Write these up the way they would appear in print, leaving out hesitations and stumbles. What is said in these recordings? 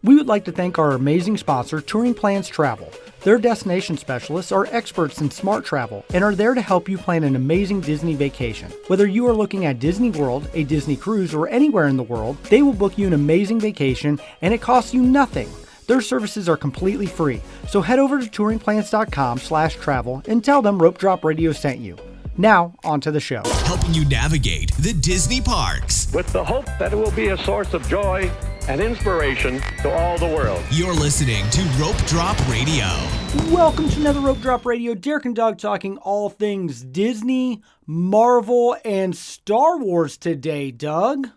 We would like to thank our amazing sponsor, TouringPlans Travel. Their destination specialists are experts in smart travel and are there to help you plan an amazing Disney vacation. Whether you are looking at Disney World, a Disney cruise, or anywhere in the world, they will book you an amazing vacation and it costs you nothing. Their services are completely free, so head over to touringplans.com/travel and tell them Rope Drop Radio sent you. Now, on to the show. Helping you navigate the Disney parks. With the hope that it will be a source of joy and inspiration to all the world. You're listening to Rope Drop Radio. Welcome to another Rope Drop Radio. Derek and Doug talking all things Disney, Marvel, and Star Wars today, Doug.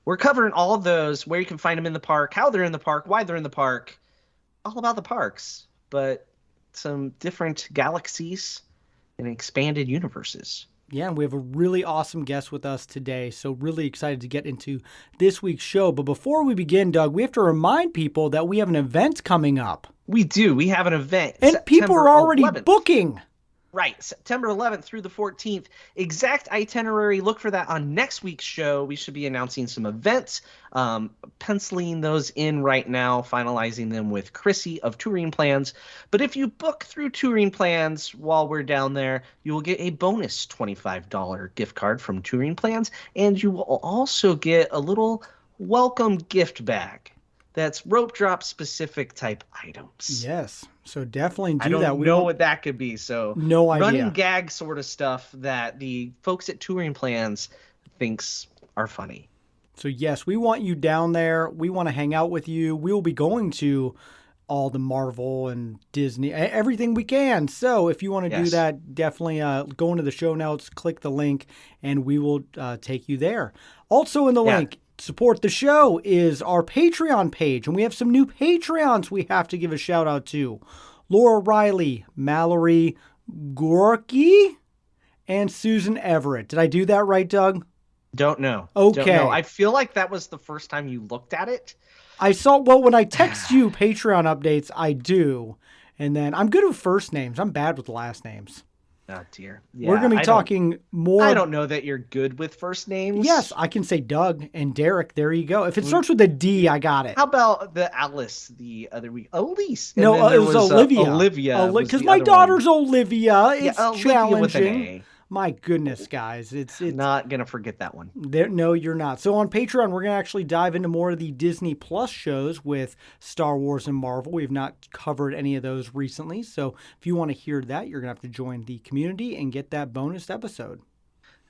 We're covering all of those, where you can find them in the park, how they're in the park, why they're in the park, all about the parks, but some different galaxies and expanded universes. Yeah, and we have a really awesome guest with us today, so really excited to get into this week's show. But before we begin, Doug, we have to remind people that we have an event coming up. We do. We have an event. And people are already 11th. booking. Right, September 11th through the 14th. Exact itinerary, look for that on next week's show. We should be announcing some events, penciling those in right now, finalizing them with Chrissy of TouringPlans. But if you book through TouringPlans while we're down there, you will get a bonus $25 gift card from TouringPlans, and you will also get a little welcome gift bag. That's rope drop specific type items. Yes, so definitely do that. I don't know what that could be. So no idea. Running gag sort of stuff that the folks at TouringPlans thinks are funny. So yes, we want you down there. We want to hang out with you. We will be going to all the Marvel and Disney, everything we can. So if you want to do that, definitely go into the show notes, click the link, and we will take you there. Also in the link, support the show is our Patreon page, and we have some new Patreons we have to give a shout out to. Laura Riley, Mallory Gorky, and Susan Everett. Did I do that right, Doug? Don't know. Okay. Don't know. I feel like that was the first time you looked at it. I saw, well, when I text you Patreon updates, I do. And then I'm good with first names. I'm bad with last names. Oh, dear. Yeah, we're going to be talking more. I don't know that you're good with first names. Yes, I can say Doug and Derek. There you go. If it starts with a D, I got it. How about the Alice the other week? Elise. And no, it was Olivia. Olivia. Because my daughter's Olivia. It's Olivia challenging. With an A. My goodness, guys. It's not going to forget that one. No, you're not. So on Patreon, we're going to actually dive into more of the Disney Plus shows with Star Wars and Marvel. We've not covered any of those recently. So if you want to hear that, you're going to have to join the community and get that bonus episode.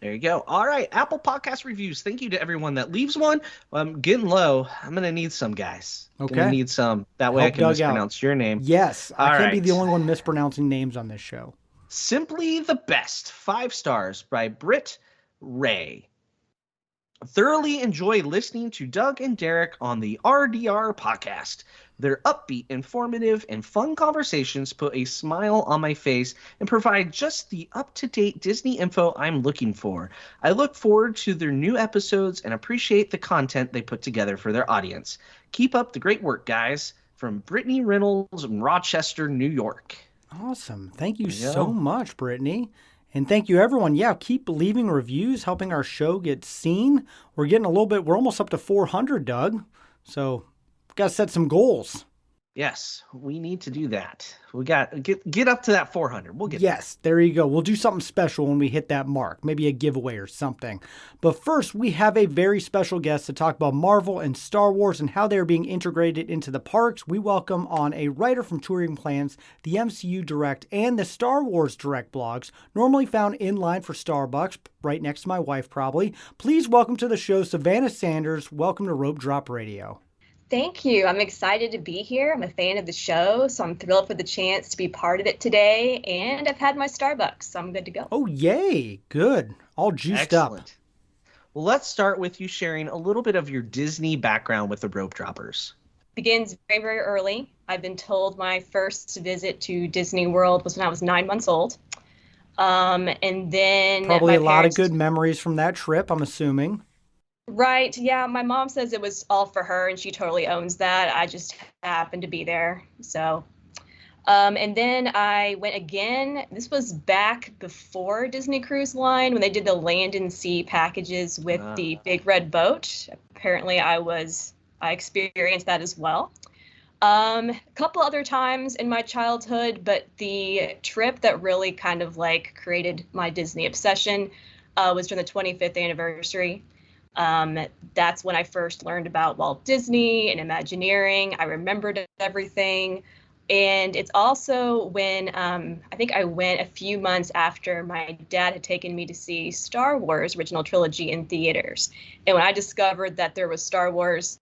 There you go. All right. Apple Podcast reviews. Thank you to everyone that leaves one. I'm getting low. I'm going to need some, guys. Okay. Going to need some. That way I can mispronounce your name. Yes. I can't be the only one mispronouncing names on this show. Simply the Best, 5 stars by Britt Ray. Thoroughly enjoy listening to Doug and Derek on the RDR podcast. Their upbeat, informative, and fun conversations put a smile on my face and provide just the up-to-date Disney info I'm looking for. I look forward to their new episodes and appreciate the content they put together for their audience. Keep up the great work, guys. From Brittany Reynolds in Rochester, New York. Awesome. Thank you so much, Brittany. And thank you, everyone. Yeah, keep leaving reviews, helping our show get seen. We're getting we're almost up to 400, Doug. So, got to set some goals. Yes, we need to do that. We got get up to that 400. We'll get Yes, there you go. We'll do something special when we hit that mark, maybe a giveaway or something. But first, we have a very special guest to talk about Marvel and Star Wars and how they're being integrated into the parks. We welcome on a writer from TouringPlans, the MCU Direct, and the Star Wars Direct blogs, normally found in line for Starbucks, right next to my wife probably. Please welcome to the show, Savanna Sanders. Welcome to Rope Drop Radio. Thank you. I'm excited to be here. I'm a fan of the show, so I'm thrilled for the chance to be part of it today. And I've had my Starbucks, so I'm good to go. Oh, yay. Good. All juiced up. Well, let's start with you sharing a little bit of your Disney background with the Rope Droppers. Begins very, very early. I've been told my first visit to Disney World was when I was 9 months old. And then probably a lot of good memories from that trip, I'm assuming. Right. Yeah. My mom says it was all for her and she totally owns that. I just happened to be there. So, and then I went again. This was back before Disney Cruise Line when they did the land and sea packages with the big red boat. Apparently I experienced that as well. A couple other times in my childhood, but the trip that really kind of like created my Disney obsession was during the 25th anniversary. That's when I first learned about Walt Disney and Imagineering. I remembered everything. And it's also when I think I went a few months after my dad had taken me to see Star Wars original trilogy in theaters. And when I discovered that there was Star Wars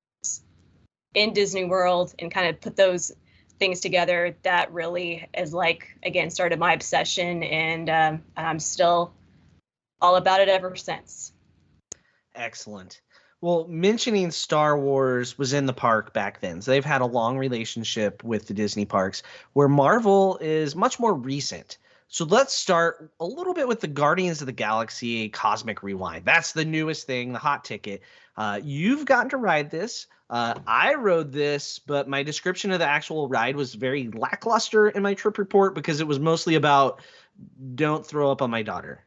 in Disney World and kind of put those things together, that really is like, again, started my obsession. And I'm still all about it ever since. Excellent. Well, mentioning Star Wars was in the park back then. So they've had a long relationship with the Disney parks, where Marvel is much more recent. So let's start a little bit with the Guardians of the Galaxy Cosmic Rewind. That's the newest thing, the hot ticket. You've gotten to ride this. I rode this, but my description of the actual ride was very lackluster in my trip report because it was mostly about don't throw up on my daughter.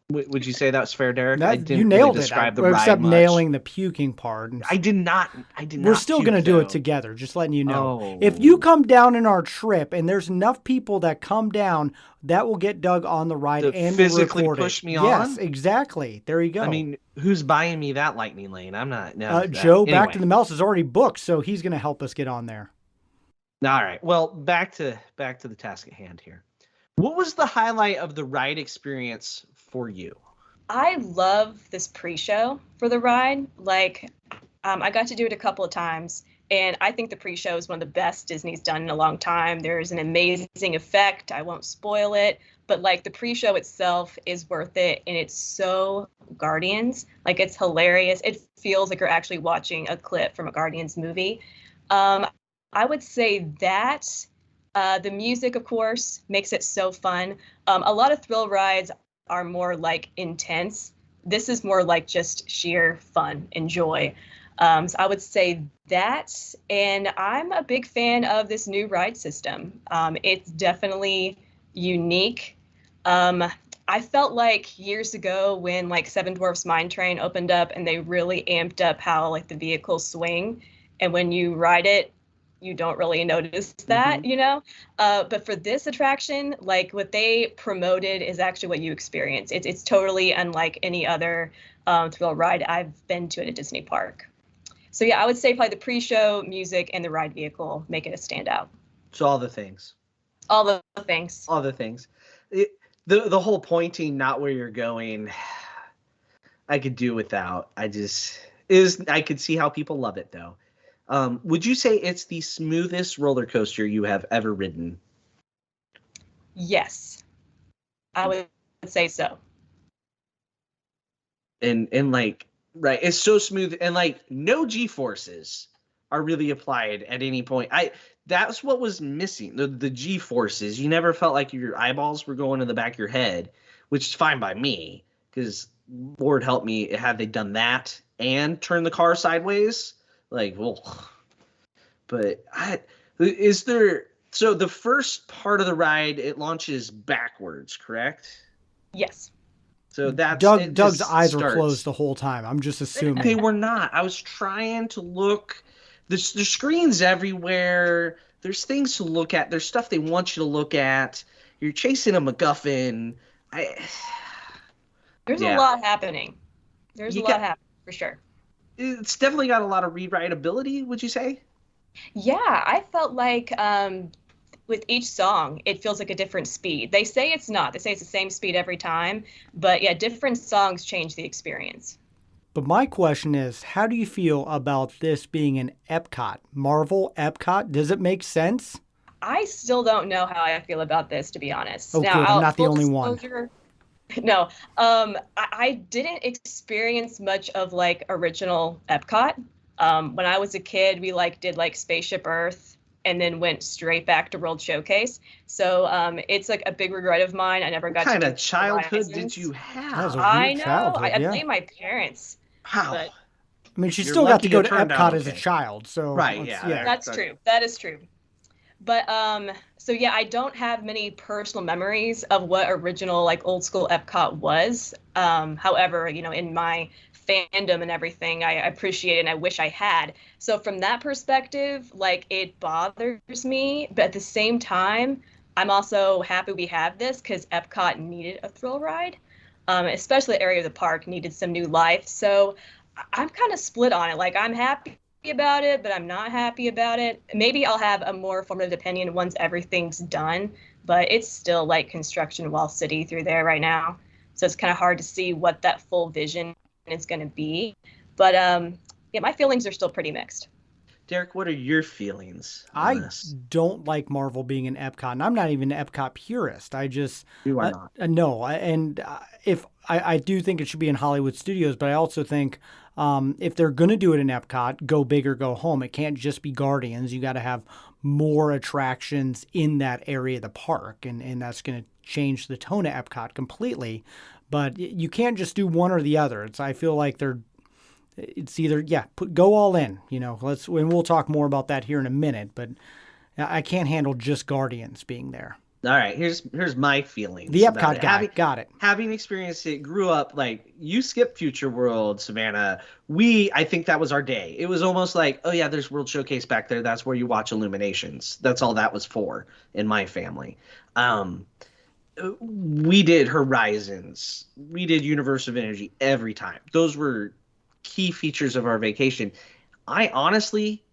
Would you say that's fair, Derek? I didn't you nailed really describe it. the ride except much. Nailing the puking part. I did not. We're still going to do it together, just letting you know. If you come down in our trip and there's enough people that come down, that will get Doug on the ride and physically record push me it. on? Yes, exactly. There you go. I mean, who's buying me that lightning lane? I'm not. No, Joe, anyway. Back to the Mouse is already booked, so he's going to help us get on there. All right. Well, back to the task at hand here. What was the highlight of the ride experience for you? I love this pre-show for the ride. Like, I got to do it a couple of times, and I think the pre-show is one of the best Disney's done in a long time. There's an amazing effect. I won't spoil it, but like the pre-show itself is worth it, and it's so Guardians. Like, it's hilarious. It feels like you're actually watching a clip from a Guardians movie. I would say that the music, of course, makes it so fun. A lot of thrill rides are more like intense. This is more like just sheer fun and joy. So I would say that, and I'm a big fan of this new ride system. It's definitely unique. I felt like years ago when like Seven Dwarfs Mine Train opened up and they really amped up how like the vehicles swing, and when you ride it, you don't really notice that, you know? But for this attraction, like what they promoted is actually what you experience. It's totally unlike any other thrill ride I've been to at a Disney park. So yeah, I would say probably the pre-show, music, and the ride vehicle make it a standout. So all the things. All the things. All the things. The whole pointing, not where you're going, I could do without. I could see how people love it though. Would you say it's the smoothest roller coaster you have ever ridden? Yes, I would say so. And like, right, it's so smooth, and like no G-forces are really applied at any point. That's what was missing. The G-forces. You never felt like your eyeballs were going to the back of your head, which is fine by me, because Lord help me, had they done that and turned the car sideways, like, well, but so the first part of the ride, it launches backwards, correct? Yes. So that's Doug's eyes were closed the whole time. I'm just assuming. They were not. I was trying to look. There's screens everywhere. There's things to look at. There's stuff they want you to look at. You're chasing a MacGuffin. There's a lot happening. There's a lot happening, for sure. It's definitely got a lot of rewritability, would you say? Yeah, I felt like with each song, it feels like a different speed. They say it's not. They say it's the same speed every time. But yeah, different songs change the experience. But my question is, how do you feel about this being an Epcot? Marvel Epcot? Does it make sense? I still don't know how I feel about this, to be honest. Oh, now, good. I'm not the only one. No, I didn't experience much of like original Epcot. When I was a kid, we did Spaceship Earth and then went straight back to World Showcase. So it's like a big regret of mine. I never got to. What kind of childhood did you have? I know. I blame my parents. Wow. But, I mean, she still got to go to Epcot as a child. So right, yeah. That's true. That is true. But so yeah, I don't have many personal memories of what original old school Epcot was. However, in my fandom and everything. I appreciate it and I wish I had. So from that perspective, like, it bothers me, but at the same time, I'm also happy we have this because Epcot needed a thrill ride. Especially the area of the park needed some new life. So I'm kind of split on it. Like, I'm happy about it, but I'm not happy about it. Maybe I'll have a more formative opinion once everything's done, but it's still like construction wall city through there right now. So it's kind of hard to see what that full vision is going to be. But yeah, my feelings are still pretty mixed. Derek, what are your feelings I on this? don't like Marvel being in Epcot, and I'm not even an Epcot purist. I just You are not. No, if I do think it should be in Hollywood Studios, but I also think if they're going to do it in Epcot, go big or go home. It can't just be Guardians. You got to have more attractions in that area of the park, and that's going to change the tone of Epcot completely. But you can't just do one or the other. I feel like it's either go all in. And we'll talk more about that here in a minute. But I can't handle just Guardians being there. All right, here's my feelings. The Epcot guy, got it. Having experienced it, grew up, like, you skipped Future World, Savanna. I think that was our day. It was almost like, oh yeah, there's World Showcase back there. That's where you watch Illuminations. That's all that was for in my family. We did Horizons. We did Universe of Energy every time. Those were key features of our vacation. I honestly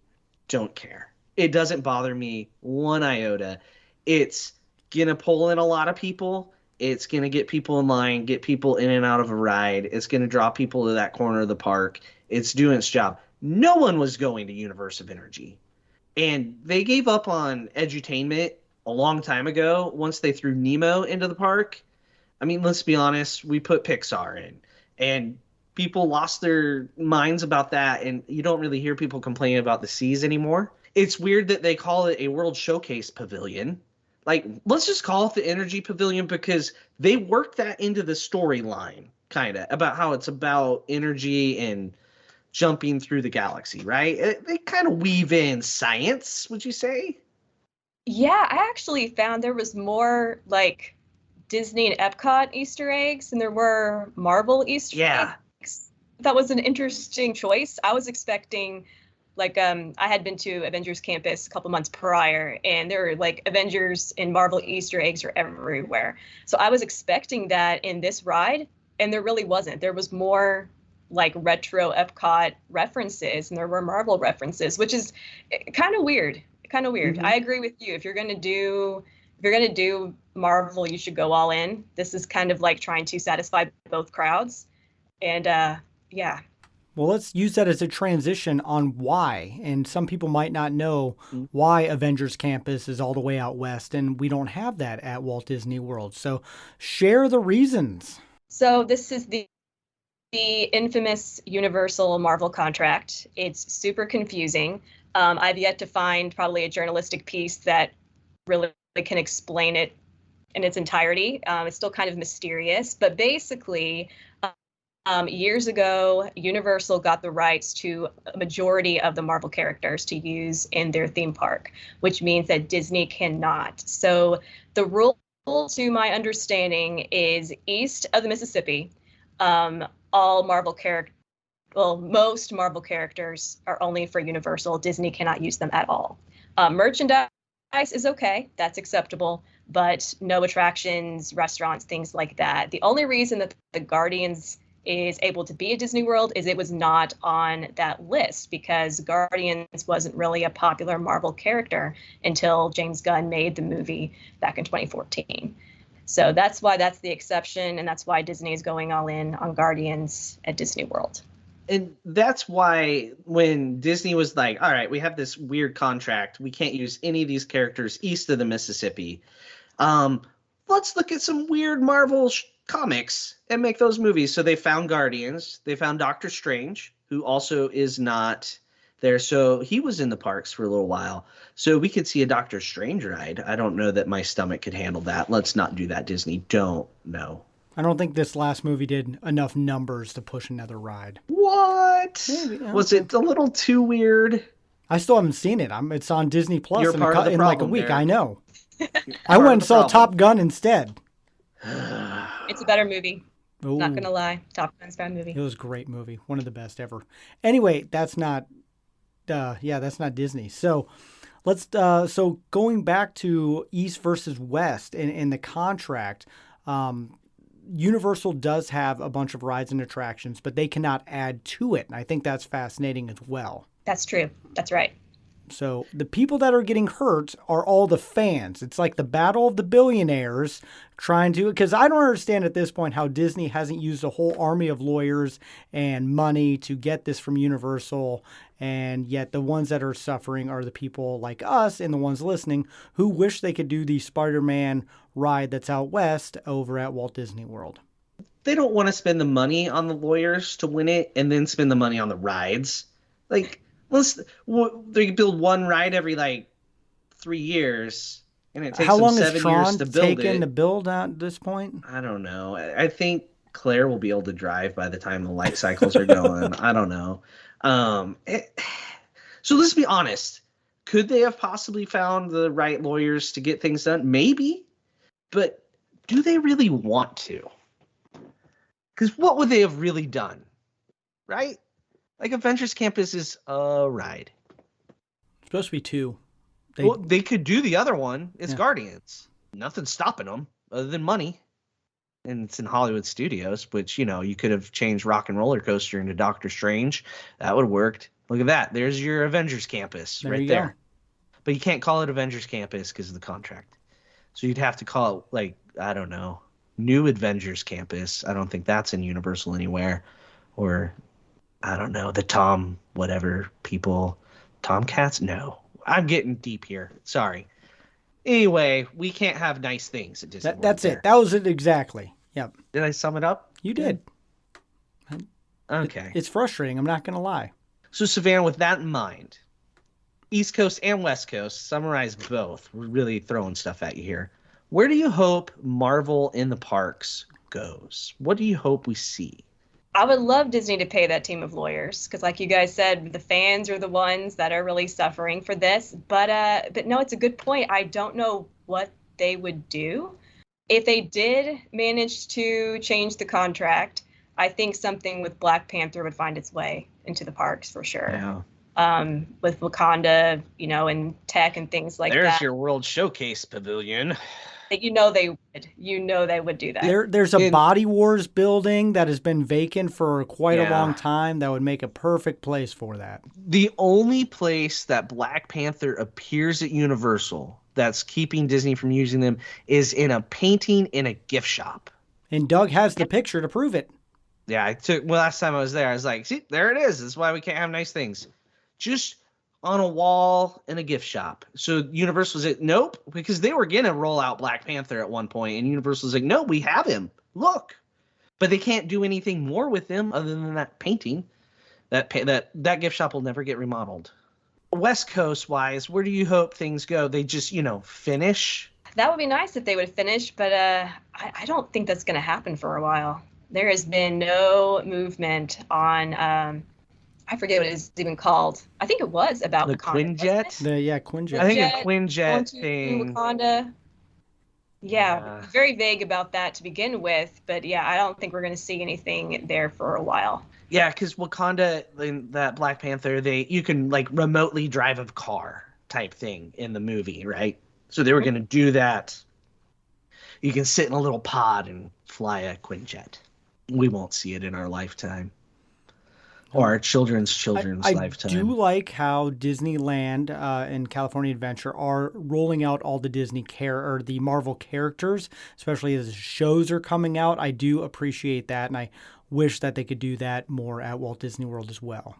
don't care. It doesn't bother me one iota. It's gonna pull in a lot of people. It's gonna get people in line, get people in and out of a ride. It's gonna draw people to that corner of the park. It's doing its job. No one was going to Universe of Energy, and they gave up on edutainment a long time ago once they threw Nemo into the park. I mean, let's be honest, we put Pixar in, and people lost their minds about that, and you don't really hear people complaining about the seas anymore. It's weird that they call it a World Showcase Pavilion. Like, let's just call it the Energy Pavilion, because they worked that into the storyline, kind of, about how it's about energy and jumping through the galaxy, right? They kind of weave in science, would you say? Yeah, I actually found there was more, like, Disney and Epcot Easter eggs than there were Marvel Easter eggs. That was an interesting choice. I was expecting... Like, I had been to Avengers Campus a couple months prior, and there were, like, Avengers and Marvel Easter eggs are everywhere. So I was expecting that in this ride, and there really wasn't. There was more, like, retro Epcot references, and there were Marvel references, which is kind of weird. Mm-hmm. I agree with you. If you're gonna do Marvel, you should go all in. This is kind of like trying to satisfy both crowds, and yeah. Well, let's use that as a transition on why. And some people might not know why Avengers Campus is all the way out west, and we don't have that at Walt Disney World. So share the reasons. So this is the infamous Universal Marvel contract. It's super confusing. I've yet to find probably a journalistic piece that really can explain it in its entirety. It's still kind of mysterious, but basically... years ago, Universal got the rights to a majority of the Marvel characters to use in their theme park, which means that Disney cannot. So the rule, to my understanding, is east of the Mississippi, most Marvel characters are only for Universal. Disney cannot use them at all. Merchandise is okay, that's acceptable, but no attractions, restaurants, things like that. The only reason that the Guardians is able to be at Disney World is it was not on that list because Guardians wasn't really a popular Marvel character until James Gunn made the movie back in 2014. So that's why that's the exception, and that's why Disney is going all in on Guardians at Disney World. And that's why when Disney was like, all right, we have this weird contract, we can't use any of these characters east of the Mississippi. Let's look at some weird Marvel comics and make those movies. So they found Guardians. They found Doctor Strange, who also is not there. So he was in the parks for a little while. So we could see a Doctor Strange ride. I don't know that my stomach could handle that. Let's not do that, Disney. Don't. No. I don't think this last movie did enough numbers to push another ride. What? Maybe, was it a little too weird? I still haven't seen it. It's on Disney Plus in like a week. There. I know. I went and saw Top Gun instead. It's a better movie. Ooh, Not gonna lie, top Gun movie. it was a great movie, one of the best ever. Anyway, that's not Disney. So so going back to East versus West in the contract, Universal does have a bunch of rides and attractions, but they cannot add to it. And I think that's fascinating as well. That's true. That's right. So the people that are getting hurt are all the fans. It's like the battle of the billionaires trying to, because I don't understand at this point how Disney hasn't used a whole army of lawyers and money to get this from Universal. And yet the ones that are suffering are the people like us and the ones listening who wish they could do the Spider-Man ride that's out west over at Walt Disney World. They don't want to spend the money on the lawyers to win it and then spend the money on the rides. Like, they build one ride every 3 years, and it takes How long them is 7 Tron years to build taken it. to build at this point? I don't know. I think Claire will be able to drive by the time the light cycles are going. I don't know. So let's be honest. Could they have possibly found the right lawyers to get things done? Maybe. But do they really want to? Because what would they have really done? Right? Like Avengers Campus is a ride. It's supposed to be 2. They could do the other one. It's Yeah. Guardians. Nothing's stopping them other than money. And it's in Hollywood Studios, which, you could have changed Rock and Roller Coaster into Doctor Strange. That would have worked. Look at that. There's your Avengers Campus There right you there. go. But you can't call it Avengers Campus because of the contract. So you'd have to call it, I don't know, New Avengers Campus. I don't think that's in Universal anywhere. Or, I don't know, the Tomcats? No. I'm getting deep here. Sorry. Anyway, we can't have nice things at Disney World. That's it. That was it exactly. Yep. Did I sum it up? You did. Okay. It's frustrating. I'm not going to lie. So, Savanna, with that in mind, East Coast and West Coast, summarize both. We're really throwing stuff at you here. Where do you hope Marvel in the parks goes? What do you hope we see? I would love Disney to pay that team of lawyers because, like you guys said, the fans are the ones that are really suffering for this. But no, it's a good point. I don't know what they would do if they did manage to change the contract. I think something with Black Panther would find its way into the parks for sure. Yeah. With Wakanda, and tech and things like that. There's your World Showcase Pavilion. They would do that. There's a Body Wars building that has been vacant for quite a long time that would make a perfect place for that. The only place that Black Panther appears at Universal that's keeping Disney from using them is in a painting in a gift shop. And Doug has the picture to prove it. Yeah, last time I was there, I was like, see, there it is. That's why we can't have nice things. Just on a wall in a gift shop. So Universal was like, nope, because they were going to roll out Black Panther at one point, and Universal was like, no, we have him. Look. But they can't do anything more with him other than that painting. That gift shop will never get remodeled. West Coast wise, where do you hope things go? They just, finish? That would be nice if they would finish, but I don't think that's going to happen for a while. There has been no movement on, I forget what it's even called. I think it was about the Wakanda. Quinjet? Quinjet. I think a Quinjet thing. Wakanda. Yeah, very vague about that to begin with, but yeah, I don't think we're going to see anything there for a while. Yeah, because Wakanda, in that Black Panther, you can remotely drive a car type thing in the movie, right? So they were going to do that. You can sit in a little pod and fly a Quinjet. We won't see it in our lifetime. Or our children's lifetime. I do like how Disneyland and California Adventure are rolling out all the the Marvel characters, especially as shows are coming out. I do appreciate that, and I wish that they could do that more at Walt Disney World as well.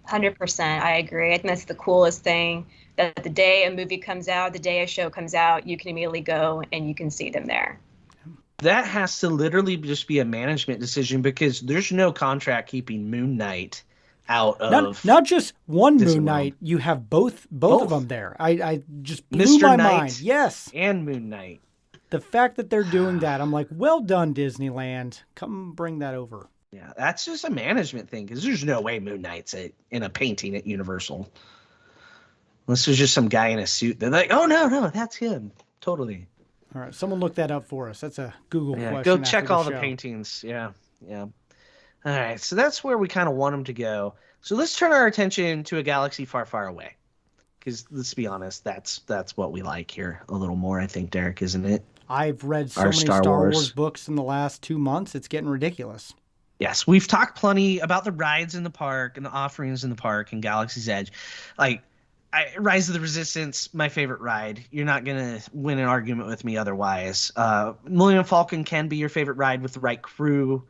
100%, I agree. I think that's the coolest thing, that the day a movie comes out, the day a show comes out, you can immediately go and you can see them there. That has to literally just be a management decision because there's no contract keeping Moon Knight out of not just one Disney Moon World. Knight. You have both of them there. I just blew Mr. my Knight mind. Yes, and Moon Knight. The fact that they're doing that, I'm like, well done, Disneyland. Come bring that over. Yeah, that's just a management thing because there's no way Moon Knight's in a painting at Universal. Unless there's just some guy in a suit. They're like, oh, no, that's him. Totally. All right, someone look that up for us. That's a Google question. Go check all the show. paintings. Yeah. Yeah. All right. So that's where we kind of want them to go. So let's turn our attention to a galaxy far, far away. Because let's be honest, that's what we like here a little more, I think, Derek, isn't it? I've read so many Star Wars books in the last 2 months. It's getting ridiculous. Yes, we've talked plenty about the rides in the park and the offerings in the park and Galaxy's Edge. Like, Rise of the Resistance, my favorite ride. You're not going to win an argument with me otherwise. Millennium Falcon can be your favorite ride with the right crew.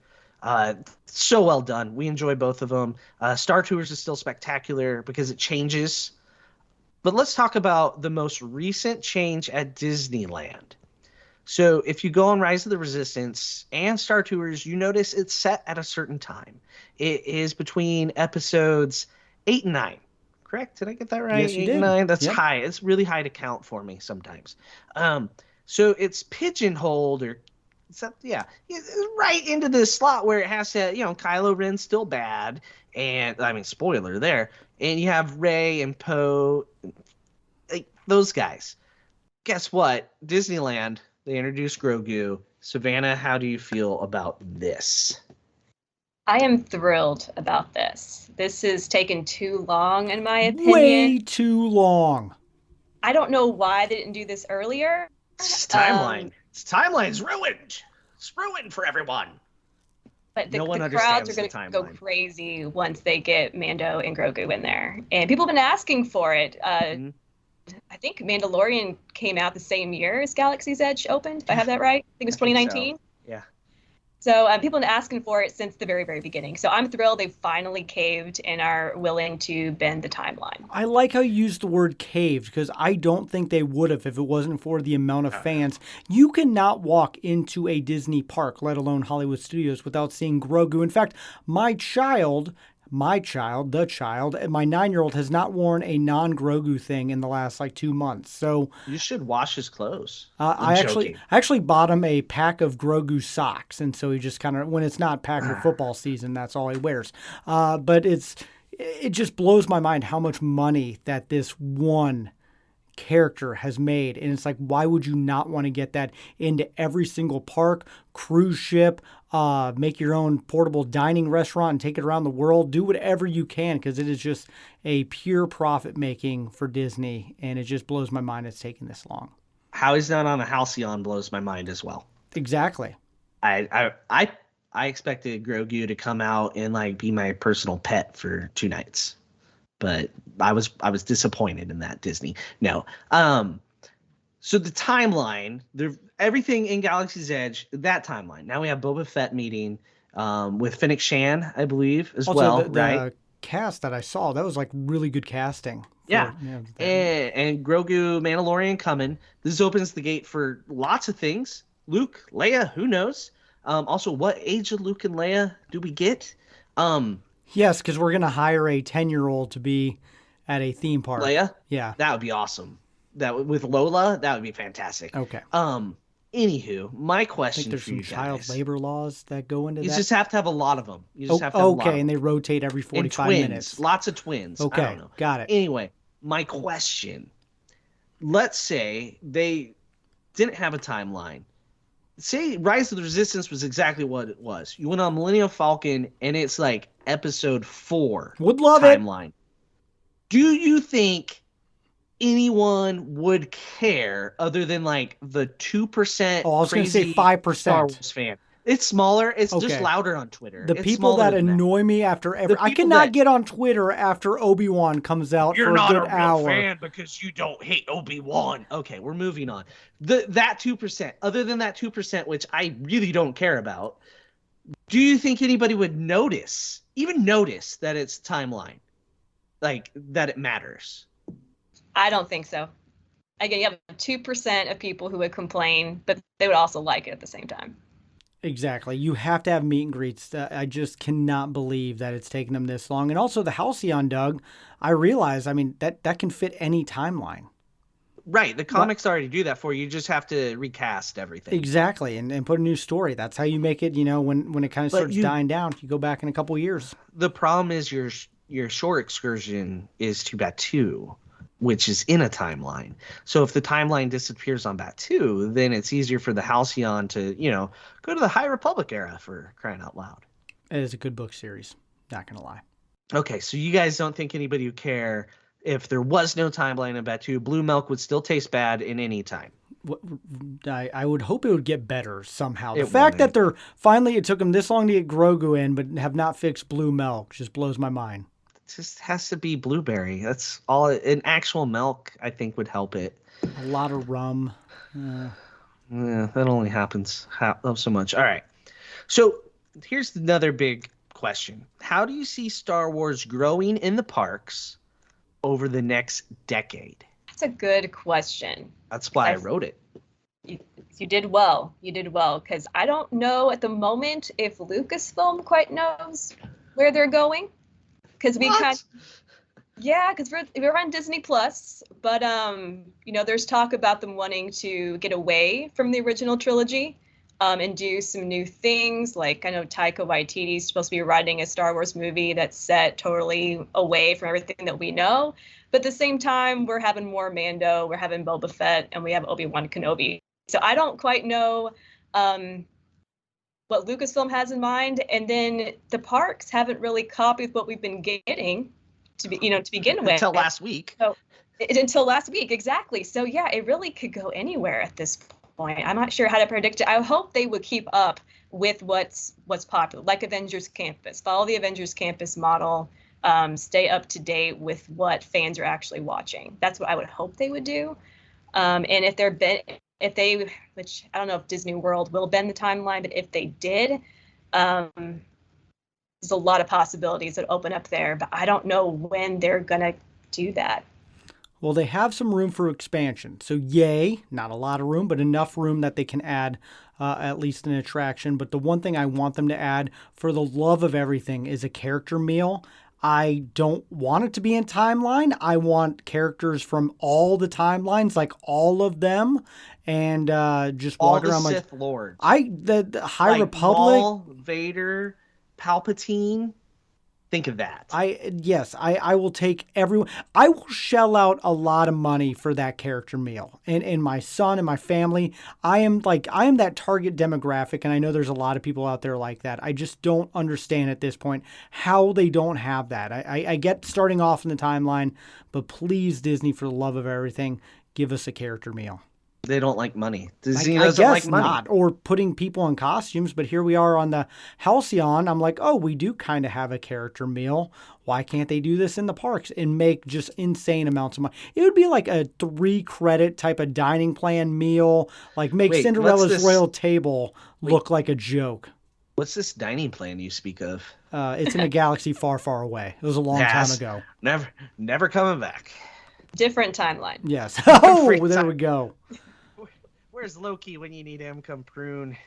So well done. We enjoy both of them. Star Tours is still spectacular because it changes. But let's talk about the most recent change at Disneyland. So if you go on Rise of the Resistance and Star Tours, you notice it's set at a certain time. It is between episodes 8 and 9. Correct? Did I get that right? Yes, you 8 did. and 9. That's yep. high. It's really high to count for me sometimes. So it's pigeonholed right into this slot where it has to, Kylo Ren's still bad. And I mean, spoiler there. And you have Rey and Poe, like those guys. Guess what? Disneyland, they introduced Grogu. Savanna, how do you feel about this? I am thrilled about this. This has taken too long, in my opinion. Way too long. I don't know why they didn't do this earlier. It's timeline. Timeline's ruined. It's ruined for everyone. But the one crowds are understands going the to go timeline. crazy once they get Mando and Grogu in there. And people have been asking for it. I think Mandalorian came out the same year as Galaxy's Edge opened, if I have that right. I think it was 2019. So. Yeah. So people have been asking for it since the very, very beginning. So I'm thrilled they finally caved and are willing to bend the timeline. I like how you used the word caved because I don't think they would have if it wasn't for the amount of fans. You cannot walk into a Disney park, let alone Hollywood Studios, without seeing Grogu. In fact, my 9-year-old has not worn a non-Grogu thing in the last 2 months. So you should wash his clothes. I actually bought him a pack of Grogu socks, and so he just kind of, when it's not Packer football season, that's all he wears. But it just blows my mind how much money that this one character has made, and it's like, why would you not want to get that into every single park, cruise ship, make your own portable dining restaurant and take it around the world? Do whatever you can, because it is just a pure profit making for Disney, and it just blows my mind it's taking this long. How he's not on a Halcyon blows my mind as well. Exactly. I expected Grogu to come out and be my personal pet for 2 nights. But I was disappointed in that, Disney. No. So the timeline, everything in Galaxy's Edge, that timeline. Now we have Boba Fett meeting with Fennec Shan, I believe, as also, well, the right? Cast that I saw, that was really good casting. And Grogu, Mandalorian coming. This opens the gate for lots of things. Luke, Leia, who knows? Also, what age of Luke and Leia do we get? Yes, because we're going to hire a 10-year-old to be at a theme park. Leia? Yeah. That would be awesome. With Lola, that would be fantastic. Okay. Anywho, my question there's for you some child guys. labor laws that go into that. You just have to have a lot of them. You just have to have a lot of and them. they rotate every 45 and twins, minutes. Lots of twins. Okay, I don't know. got it. Anyway, my question. Let's say they didn't have a timeline. Say Rise of the Resistance was exactly what it was. You went on Millennium Falcon and it's episode 4. Would love timeline. Do you think anyone would care other than the 2%? Oh, I was going to say 5%. Star Wars fan. It's smaller. It's Okay. just louder on Twitter. The It's people smaller that than annoy me after every... I people cannot that- get on Twitter after Obi-Wan comes out You're for a not good a real hour. fan because you don't hate Obi-Wan. Okay, we're moving on. That 2%, other than that 2%, which I really don't care about, do you think anybody would even notice that it's timeline? That it matters? I don't think so. Again, you have 2% of people who would complain, but they would also like it at the same time. Exactly. You have to have meet and greets. I just cannot believe that it's taken them this long. And also the Halcyon, Doug, I realize, that can fit any timeline. Right. The comics already do that for you. You just have to recast everything. Exactly. And put a new story. That's how you make it, when it kind of starts dying down. You go back in a couple of years. The problem is your shore excursion is too bad too. which is in a timeline. So if the timeline disappears on Batu, then it's easier for the Halcyon to, go to the High Republic era, for crying out loud. It is a good book series. Not going to lie. Okay, so you guys don't think anybody would care if there was no timeline in Batu? Blue milk would still taste bad in any time. I would hope it would get better somehow. The fact that it took them this long to get Grogu in, but have not fixed blue milk just blows my mind. It just has to be blueberry. That's all. An actual milk, I think, would help it. A lot of rum. Yeah, that only happens so much. All right. So here's another big question. How do you see Star Wars growing in the parks over the next decade? That's a good question. That's why I wrote it. You did well. You did well, because I don't know at the moment if Lucasfilm quite knows where they're going. Because we're on Disney Plus, but there's talk about them wanting to get away from the original trilogy, and do some new things. Like, I know Taika Waititi's supposed to be writing a Star Wars movie that's set totally away from everything that we know. But at the same time, we're having more Mando, we're having Boba Fett, and we have Obi-Wan Kenobi. So I don't quite know what Lucasfilm has in mind. And then the parks haven't really copied what we've been getting to begin with. Until last week. Until last week, exactly. So yeah, it really could go anywhere at this point. I'm not sure how to predict it. I hope they would keep up with what's popular, like Avengers Campus. Follow the Avengers Campus model. Stay up to date with what fans are actually watching. That's what I would hope they would do. And which I don't know if Disney World will bend the timeline, but if they did, there's a lot of possibilities that open up there, but I don't know when they're going to do that. Well, they have some room for expansion. So yay, not a lot of room, but enough room that they can add at least an attraction. But the one thing I want them to add, for the love of everything, is a character meal. I don't want it to be in timeline. I want characters from all the timelines, like all of them, and just walk around like Sith Lords. The High like Republic, Maul, Vader, Palpatine. Think of that. I will take everyone. I will shell out a lot of money for that character meal. And my son and my family, I am that target demographic, and I know there's a lot of people out there like that. I just don't understand at this point how they don't have that. I get starting off in the timeline, but please, Disney, for the love of everything, give us a character meal. They don't like money. Disney I doesn't guess like money. not, or putting people in costumes. But here we are on the Halcyon. I'm like, oh, we do kind of have a character meal. Why can't they do this in the parks and make just insane amounts of money? It would be like a 3-credit type of dining plan meal, like make Cinderella's Royal Table look like a joke. What's this dining plan you speak of? It's in a galaxy far, far away. It was a long time ago. Never coming back. Different timeline. Yes. Oh, there we go. Where's Loki when you need him? Come prune.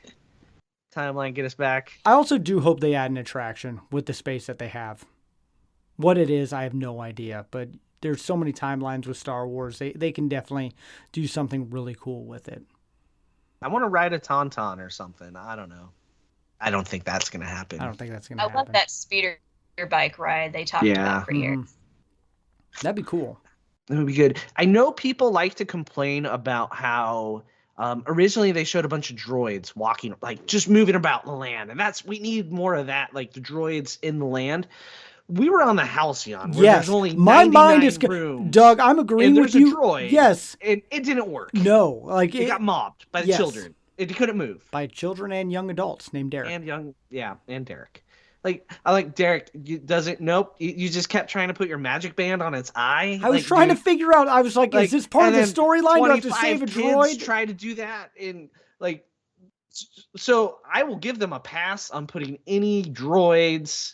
Timeline, get us back. I also do hope they add an attraction with the space that they have. What it is, I have no idea. But there's so many timelines with Star Wars. They can definitely do something really cool with it. I want to ride a Tauntaun or something. I don't know. I don't think that's going to happen. I don't think that's going to happen. I love that speeder bike ride they talked about for years. That'd be cool. It would be good. I know people like to complain about how originally they showed a bunch of droids walking, like just moving about the land. And we need more of that, like the droids in the land. We were on the Halcyon where there's only my mind is rooms, Doug, I'm agreeing with you. There's a droid. Yes. It didn't work. No. Like it got mobbed by the children. It couldn't move. By children and young adults named Derek. And Derek. Like, I like Derek. Nope. You just kept trying to put your magic band on its eye. I was trying to figure out. I was like, is this part of the storyline? Do I have to save a droid? Try to do that so I will give them a pass on putting any droids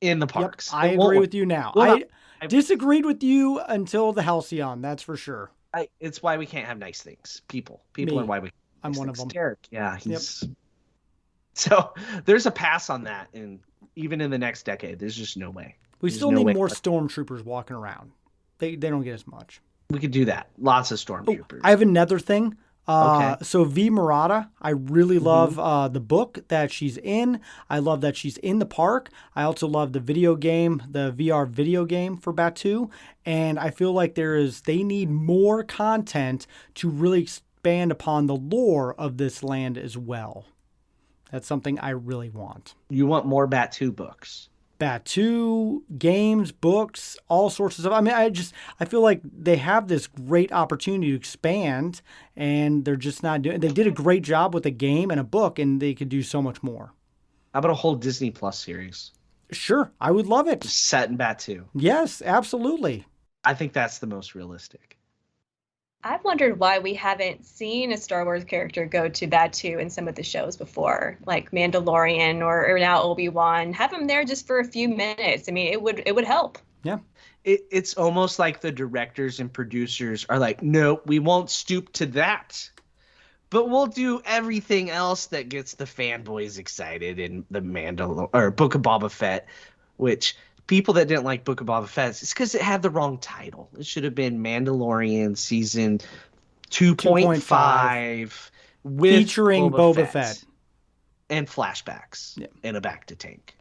in the parks. Yep, I agree with you now. I disagreed with you until the Halcyon. That's for sure. It's why we can't have nice things. People are why we. I'm one of them. Derek, yeah, he's. Yep. So there's a pass on that, and even in the next decade, there's just no way. We still need more stormtroopers walking around. They don't get as much. We could do that. Lots of stormtroopers. I have another thing. Okay. So V Murata, I really love the book that she's in. I love that she's in the park. I also love the video game, the VR video game for Batu. And I feel like they need more content to really expand upon the lore of this land as well. That's something I really want. You want more Batu books? Batu, games, books, all sorts of stuff. I mean, I feel like they have this great opportunity to expand, and they're just not doing. They did a great job with a game and a book, and they could do so much more. How about a whole Disney Plus series? Sure, I would love it. Set in Batu. Yes, absolutely. I think that's the most realistic. I've wondered why we haven't seen a Star Wars character go to Batu in some of the shows before, like Mandalorian or now Obi-Wan. Have him there just for a few minutes. I mean, it would help. Yeah. It's almost like the directors and producers are like, no, we won't stoop to that. But we'll do everything else that gets the fanboys excited in the Book of Boba Fett, which people that didn't like Book of Boba Fett, it's because it had the wrong title. It should have been Mandalorian season 2.5 featuring Boba Fett and flashbacks and a back to tank.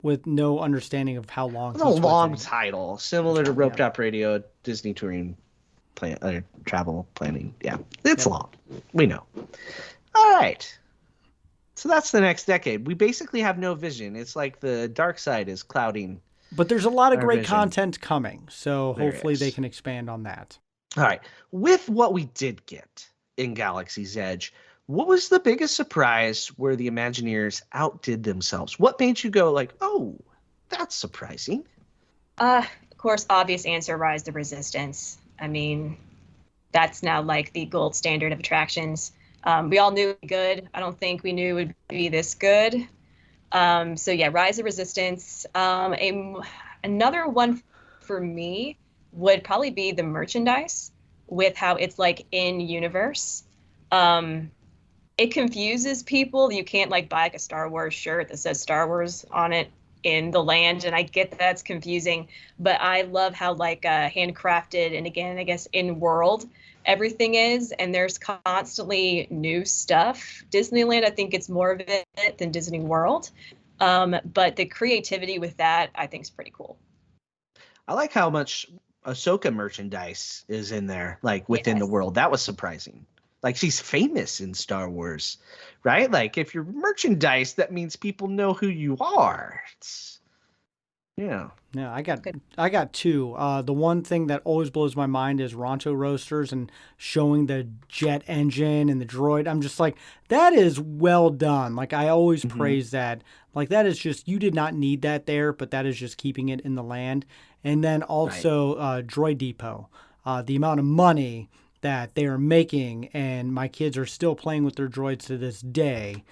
With no understanding of how long. It's a long title, similar to Roped Up Radio, Disney Touring Travel Planning. Yeah, it's long. We know. All right. So that's the next decade. We basically have no vision. It's like the dark side is clouding. But there's a lot of great content coming, so hopefully they can expand on that. All right. With what we did get in Galaxy's Edge, what was the biggest surprise where the Imagineers outdid themselves? What made you go like, oh, that's surprising? Of course, obvious answer, Rise of Resistance. I mean, that's now like the gold standard of attractions. We all knew it would be good. I don't think we knew it would be this good. So yeah, Rise of Resistance. Another one for me would probably be the merchandise with how it's like in universe. It confuses people. You can't like buy like a Star Wars shirt that says Star Wars on it in the land, and I get that's confusing, but I love how like handcrafted and again, I guess in world everything is, and there's constantly new stuff. Disneyland, I think it's more of it than Disney World. But the creativity with that, I think is pretty cool. I like how much Ahsoka merchandise is in there, like within the world. That was surprising. Like she's famous in Star Wars, right? Like if you're merchandise, that means people know who you are. Yeah, I got two. The one thing that always blows my mind is Ronto Roasters and showing the jet engine and the droid. I'm just like, that is well done. Like I always praise that. Like that is just, you did not need that there, but that is just keeping it in the land. And then also Droid Depot, the amount of money that they are making, and my kids are still playing with their droids to this day.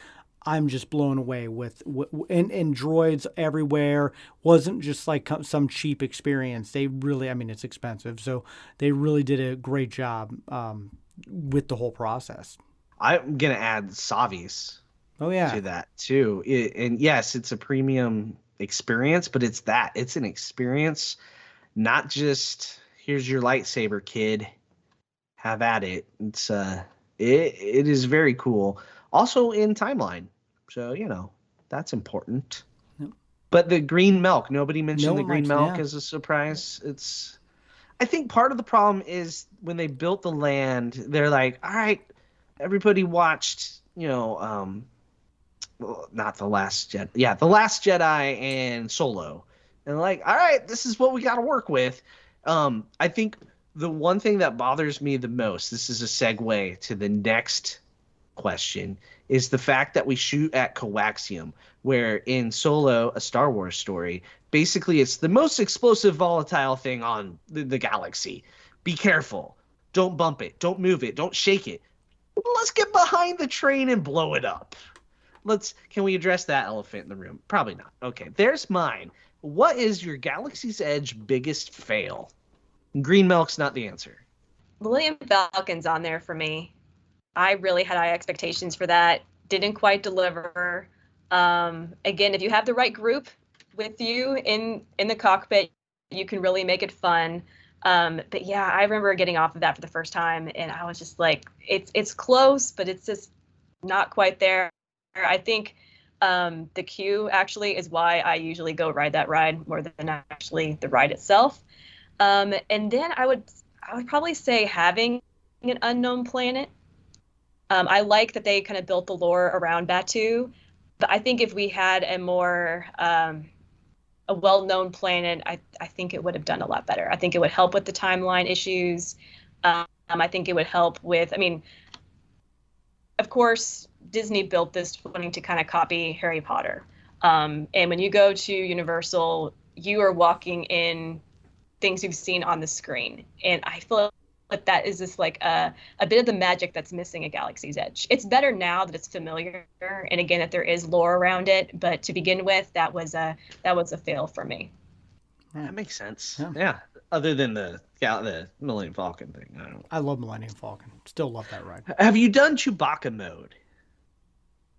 I'm just blown away with and droids everywhere. Wasn't just like some cheap experience. They really, I mean, it's expensive, so they really did a great job with the whole process. I'm gonna add Savis. Oh yeah, to that too. And yes, it's a premium experience, but it's an experience, not just here's your lightsaber, kid. Have at it. It's it is very cool. Also in timeline, so that's important. Yep. But the green milk, nobody mentioned the green milk as a surprise. I think part of the problem is when they built the land, they're like, all right, everybody watched, not The Last Jedi. Yeah, The Last Jedi and Solo, and like, all right, this is what we got to work with. I think the one thing that bothers me the most, this is a segue to the next question, is the fact that we shoot at coaxium, where in Solo, A Star Wars Story, basically it's the most explosive volatile thing on the galaxy. Be careful. Don't bump it. Don't move it. Don't shake it. Let's get behind the train and blow it up. Can we address that elephant in the room? Probably not. Okay, there's mine. What is your Galaxy's Edge biggest fail? Green milk's not the answer. Millennium Falcon's on there for me. I really had high expectations for that. Didn't quite deliver. Again, if you have the right group with you in the cockpit, you can really make it fun. But yeah, I remember getting off of that for the first time, and I was just like, it's close, but it's just not quite there. I think the queue actually is why I usually go ride that ride more than actually the ride itself. And then I would probably say having an unknown planet. I like that they kind of built the lore around Batu, but I think if we had a more a well-known planet, I think it would have done a lot better. I think it would help with the timeline issues. I think it would help with, I mean, of course, Disney built this wanting to kind of copy Harry Potter. And when you go to Universal, you are walking in things you've seen on the screen. And I feel like that is just like a bit of the magic that's missing at Galaxy's Edge. It's better now that it's familiar, and again that there is lore around it. But to begin with, that was a fail for me. That makes sense. Yeah. Other than the Millennium Falcon thing, I love Millennium Falcon. Still love that ride. Have you done Chewbacca mode?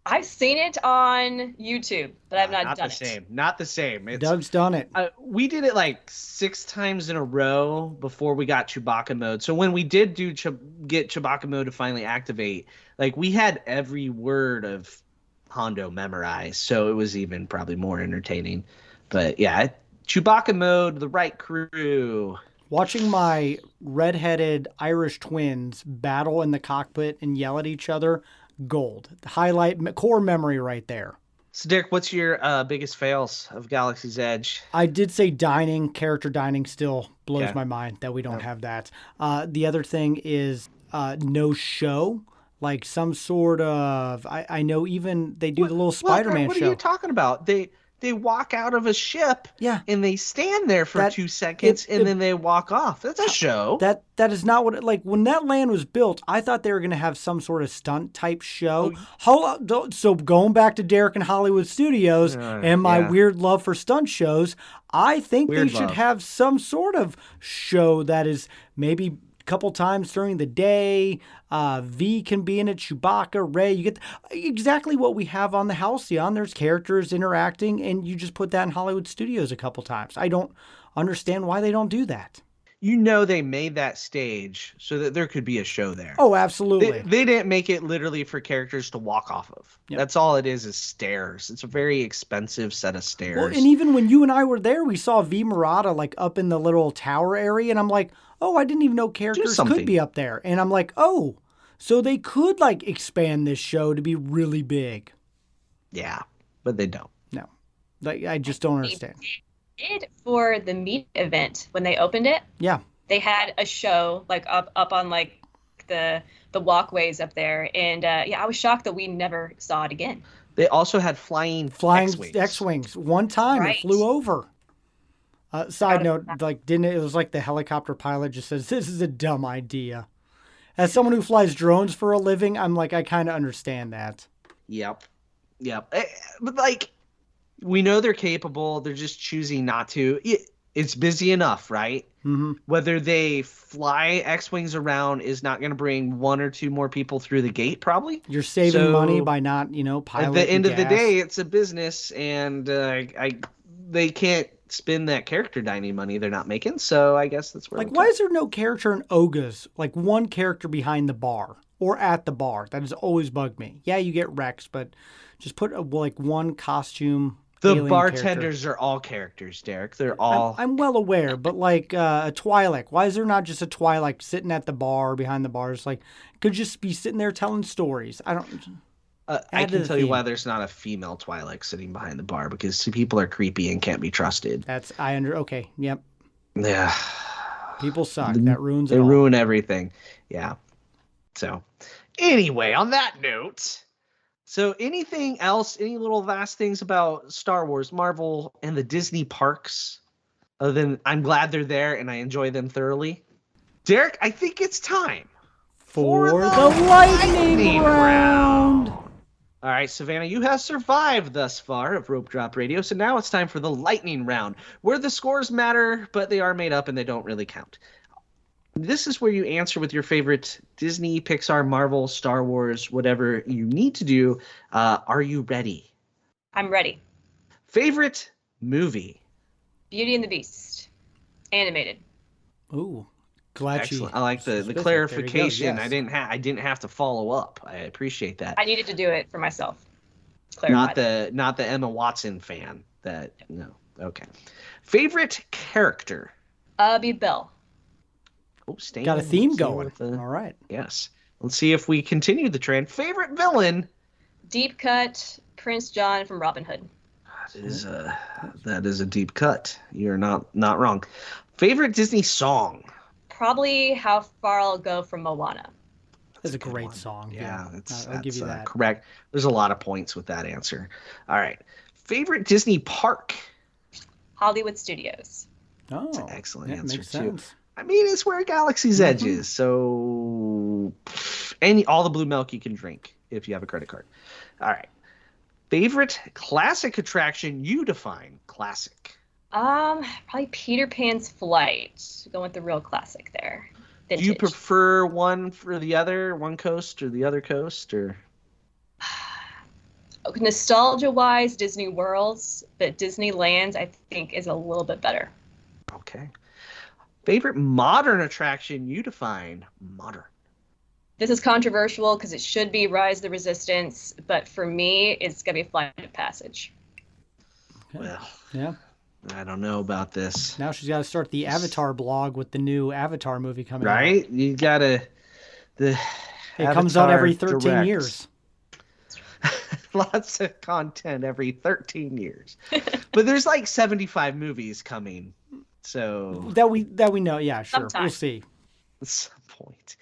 I've seen it on YouTube, but I've not done it. Not the same. Doug's done it. We did it like 6 times in a row before we got Chewbacca mode. So when we did get Chewbacca mode to finally activate, like we had every word of Hondo memorized, so it was even probably more entertaining. But yeah, Chewbacca mode, the right crew. Watching my redheaded Irish twins battle in the cockpit and yell at each other. Gold. Highlight, core memory right there. So, Derek, what's your biggest fails of Galaxy's Edge? I did say dining. Character dining still blows my mind that we don't have that. The other thing is no show. Like some sort of, I know even they do the little Spider-Man show. What are you talking about? They walk out of a ship and they stand there for 2 seconds and then they walk off. That's a show. That is not what it, like when that land was built, I thought they were going to have some sort of stunt type show. So going back to Derek and Hollywood Studios and my weird love for stunt shows, I think they should have some sort of show that is maybe couple times during the day. V can be in it, Chewbacca, Rey. You get exactly what we have on the Halcyon. There's characters interacting, and you just put that in Hollywood Studios a couple times. I don't understand why they don't do that. You know they made that stage so that there could be a show there. Oh, absolutely. They didn't make it literally for characters to walk off of. Yep. That's all it is stairs. It's a very expensive set of stairs. Well, and even when you and I were there, we saw V Murata like up in the little tower area, and I'm like, oh, I didn't even know characters could be up there. And I'm like, oh, so they could like expand this show to be really big. Yeah, but they don't. No, I just don't understand. They did for the meet event when they opened it. Yeah, they had a show like up on like the walkways up there, and I was shocked that we never saw it again. They also had flying X-wings. One time it flew over. Side note, like it was like the helicopter pilot just says, this is a dumb idea. As someone who flies drones for a living, I'm like, I kind of understand that. Yep. But like, we know they're capable. They're just choosing not to. It's busy enough, right? Mm-hmm. Whether they fly X-Wings around is not going to bring 1 or 2 more people through the gate, probably. You're saving money by not, piloting. At the end of the day, it's a business, and they can't spend that character dining money they're not making, so I guess that's where. Like, why is there no character in Oga's? Like one character behind the bar or at the bar? That has always bugged me. Yeah, you get Rex, but just put like one costume. The bartenders are all characters, Derek. They're all. I'm well aware, but like a Twi'lek. Why is there not just a Twi'lek sitting at the bar behind the bars? Like, could just be sitting there telling stories. I don't. I can tell you why there's not a female Twi'lek sitting behind the bar, because people are creepy and can't be trusted. Okay. Yep. Yeah. People suck. That ruins it. They ruin everything. Yeah. So, anyway, on that note. So anything else, any little last things about Star Wars, Marvel, and the Disney parks, other than I'm glad they're there and I enjoy them thoroughly? Derek, I think it's time for the lightning round. All right, Savanna, you have survived thus far of Rope Drop Radio, so now it's time for the lightning round, where the scores matter, but they are made up and they don't really count. This is where you answer with your favorite Disney, Pixar, Marvel, Star Wars, whatever you need to do. Are you ready? I'm ready. Favorite movie? Beauty and the Beast. Animated. Ooh, glad Excellent. I like the specific. clarification. Yes. I didn't have to follow up. I appreciate that. I needed to do it for myself. Not the Emma Watson fan. That no. Okay. Favorite character. Be Belle. Oh, staying. Got a theme going. All right. Yes. Let's see if we continue the trend. Favorite villain. Deep cut Prince John from Robin Hood. That is a deep cut. You're not wrong. Favorite Disney song. Probably How Far I'll Go from Moana. That's a great song. Yeah, I'll give you that. Correct. There's a lot of points with that answer. All right. Favorite Disney park. Hollywood Studios. Oh, that's an excellent answer makes too. Sense. I mean, it's where Galaxy's Edge is. So all the blue milk you can drink if you have a credit card. All right. Favorite classic attraction you define classic. Probably Peter Pan's Flight. Going with the real classic there. Vintage. Do you prefer one for the other, one coast or the other coast, or? Nostalgia-wise, Disney Worlds, but Disneyland I think is a little bit better. Okay. Favorite modern attraction you define modern. This is controversial because it should be Rise of the Resistance, but for me, it's gonna be Flight of Passage. Okay. Well, yeah. I don't know about this. Now she's got to start the Avatar blog with the new Avatar movie coming out. Right? You gotta. It comes out every 13 direct. years. Lots of content every 13 years. But there's like 75 movies coming. So that we know, yeah, sure. Sometime. We'll see. At some point.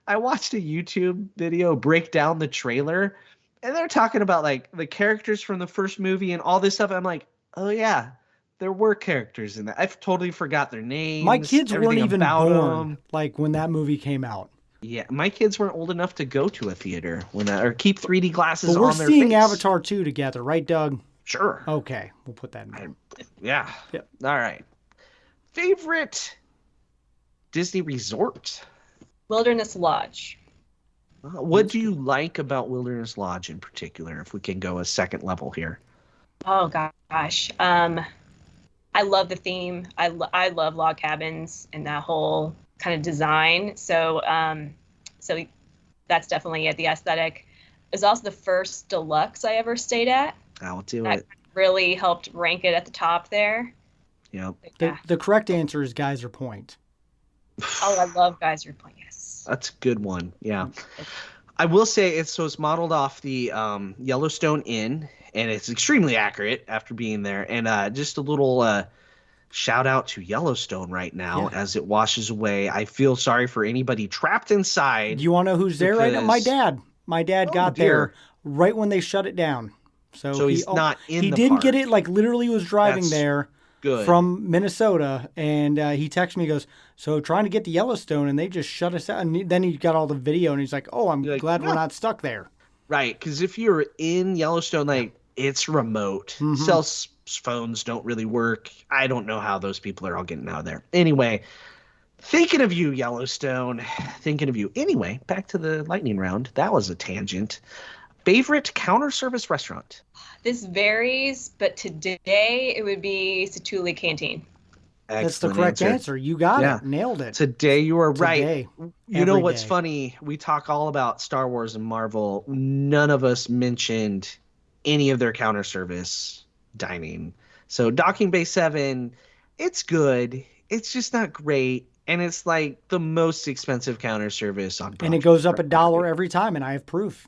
I watched a YouTube video break down the trailer, and they're talking about like the characters from the first movie and all this stuff. I'm like, oh yeah, there were characters in that. I've totally forgot their names. My kids weren't even born them. like when that movie came out. Yeah, my kids weren't old enough to go to a theater or keep 3D glasses but on their face. We're seeing Avatar 2 together, right, Doug? Sure. Okay, we'll put that in there. Yeah. Yep. All right. Favorite Disney resort? Wilderness Lodge. What do you like about Wilderness Lodge in particular, if we can go a second level here? Oh, gosh. I love the theme. I love log cabins and that whole kind of design. So that's definitely it. The aesthetic. It was also the first deluxe I ever stayed at. I'll do that it. Really helped rank it at the top there. Yep. Yeah. The correct answer is Geyser Point. Oh, I love Geyser Point. Yes. That's a good one. Yeah. I will say it's modeled off the Yellowstone Inn, and it's extremely accurate after being there. And just a little shout out to Yellowstone right now as it washes away. I feel sorry for anybody trapped inside. Do you want to know who's there right now? My dad. My dad got there right when they shut it down. So he's not in the He didn't park. get it, like literally was driving there good. From Minnesota, and he texted me, he goes, so trying to get to Yellowstone, and they just shut us out. And then he got all the video, and he's like, oh, I'm glad we're not stuck there. Right, because if you're in Yellowstone, like, it's remote. Mm-hmm. Cell phones don't really work. I don't know how those people are all getting out of there. Anyway, thinking of you, Yellowstone. Thinking of you. Anyway, back to the lightning round. That was a tangent. Favorite counter service restaurant? This varies, but today it would be Satuli Canteen. That's the correct answer. You got it. Nailed it. Today you are right. You know what's day. funny? We talk all about Star Wars and Marvel. None of us mentioned any of their counter service dining. So Docking Bay 7, it's good. It's just not great. And it's like the most expensive counter service on Broadway. And it goes up $1 every time, and I have proof.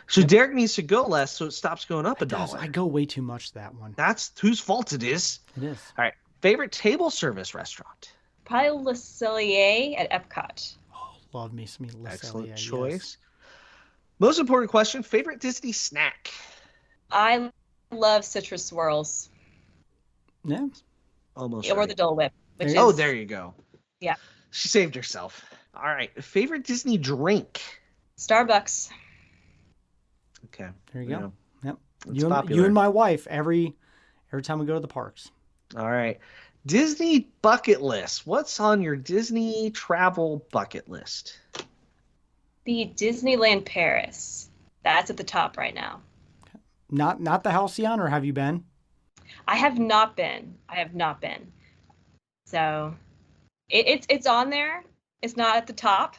So Derek needs to go less so it stops going up $1. I go way too much that one. That's whose fault it is. It is. All right. Favorite table service restaurant? Probably Le Cellier at Epcot. Oh, love me some Le Cellier. Excellent choice. Yes. Most important question, favorite Disney snack? I love citrus swirls. Yeah. Almost. Or the Dole Whip. There you go. Yeah. She saved herself. All right. Favorite Disney drink? Starbucks. Okay. There you go. Yep. It's You and my wife every time we go to the parks. All right. Disney bucket list. What's on your Disney travel bucket list? The Disneyland Paris. That's at the top right now. Not the Halcyon, or have you been? I have not been. So It's on there. It's not at the top,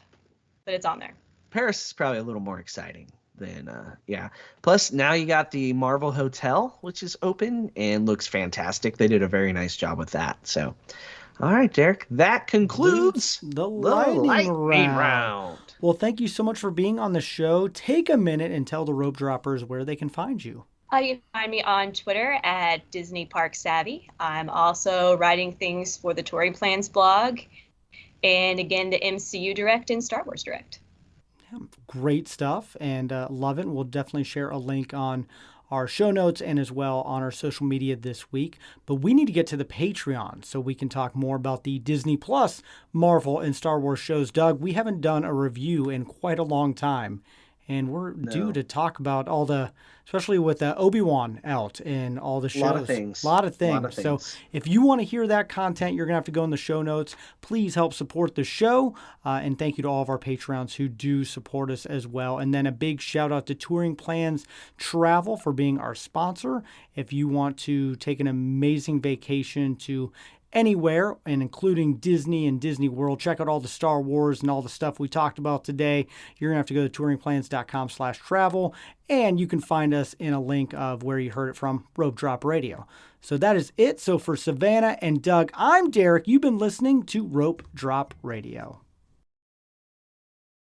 but it's on there. Paris is probably a little more exciting than yeah. Plus now you got the Marvel Hotel, which is open and looks fantastic. They did a very nice job with that. So all right, Derek, that concludes the lightning round. Well, thank you so much for being on the show. Take a minute and tell the rope droppers where they can find you. You can find me on Twitter at Disney Park Savvy. I'm also writing things for the TouringPlans blog, and again, the MCU Direct and Star Wars Direct. Yeah, great stuff, and love it. We'll definitely share a link on our show notes and as well on our social media this week. But we need to get to the Patreon so we can talk more about the Disney Plus Marvel and Star Wars shows. Doug, we haven't done a review in quite a long time, and we're due to talk about all the, especially with Obi-Wan out and all the shows. A lot of things. So if you want to hear that content, you're going to have to go in the show notes. Please help support the show. And thank you to all of our Patreons who do support us as well. And then a big shout out to Touring Plans Travel for being our sponsor. If you want to take an amazing vacation to anywhere, and including Disney and Disney World, check out all the Star Wars and all the stuff we talked about today. You're going to have to go to touringplans.com/travel, and you can find us in a link of where you heard it from, Rope Drop Radio. So that is it. So for Savanna and Doug, I'm Derek. You've been listening to Rope Drop Radio.